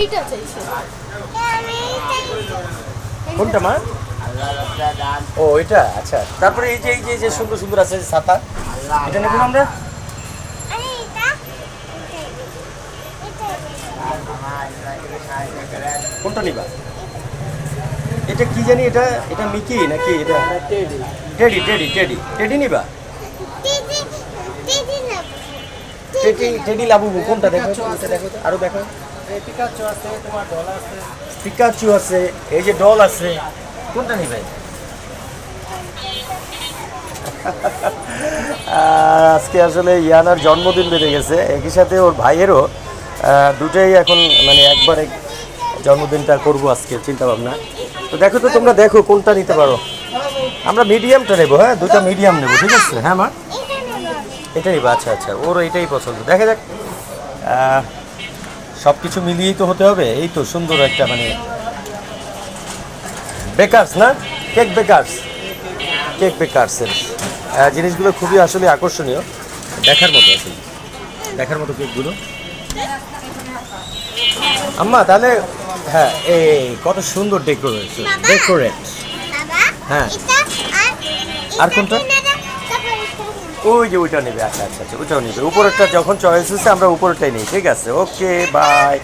এইটা চাইছে। কোনটা মা? ও এটা আচ্ছা। তারপরে এই যে সুন্দর সুন্দর আছে ছাতা, এটা নেব না আমরা? কোনটা নিবা? এটা কি জানি, এটা এটা মিকি নাকি এটা? Teddy teddy teddy teddy teddy নিবা? টেডি টেডি লাবুবু কোনটা দেখো? এটা দেখো তো, আরো দেখো। পিকাচু আছে, তোমার ডল আছে, পিকাচু আছে, এই যে ডল আছে, কোনটা নিবে? আজকে আসলে ইয়ানার জন্মদিন বেড়ে গেছে, একই সাথে ওর ভাইয়েরও দুটাই এখন মানে একবারে জন্মদিনটা করবো আজকে চিন্তা ভাবনা। তো দেখো তো তোমরা দেখো কোনটা নিতে পারো। আমরা মিডিয়ামটা নেবো, হ্যাঁ দুটো মিডিয়াম নেবো, ঠিক আছে? হ্যাঁ মা এটা নিবা? আচ্ছা আচ্ছা, ওর এটাই পছন্দ। দেখা যাক, সব কিছু মিলিয়েই তো হতে হবে। এই তো সুন্দর একটা মানে বেকার্স না, কেক বেকার্স, কেক বেকার্সের জিনিসগুলো খুবই আসলে আকর্ষণীয়, দেখার মতো আসলে, দেখার মতো কেকগুলো। আম্মা তাহলে হ্যাঁ, এই কত সুন্দর ডেকোরেট। হ্যাঁ আর কোনটা? ওই যে ওইটা নেবে, আচ্ছা আচ্ছা আচ্ছা, ওইটাও নেবে। উপরেরটা যখন চয়েস হচ্ছে আমরা উপরেরটাই নিই, ঠিক আছে? Okay bye.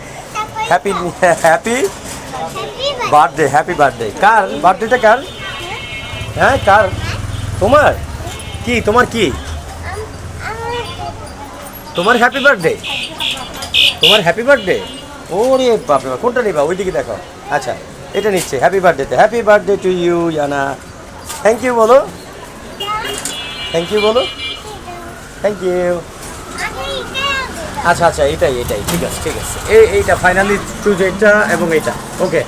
Happy happy birthday, happy birthday. কার বার্থডেটা কার? হ্যাঁ কার? তোমার কি? তোমার কি? তোমার হ্যাপি বার্থডে? তোমার হ্যাপি বার্থডে? ওরে বাপরে বাপ, কোনটা নিবা? ওইদিকে দেখো। আচ্ছা এটা নিচ্ছে, হ্যাপি বার্থডেতে। হ্যাপি বার্থডে টু ইউ জানা। থ্যাংক ইউ বলো, থ্যাংক ইউ বলো, থ্যাংক ইউ। আচ্ছা আচ্ছা, এটাই এটাই, ঠিক আছে ঠিক আছে। এইটা ফাইনালি চুজ, এটা এবং এইটা। ওকে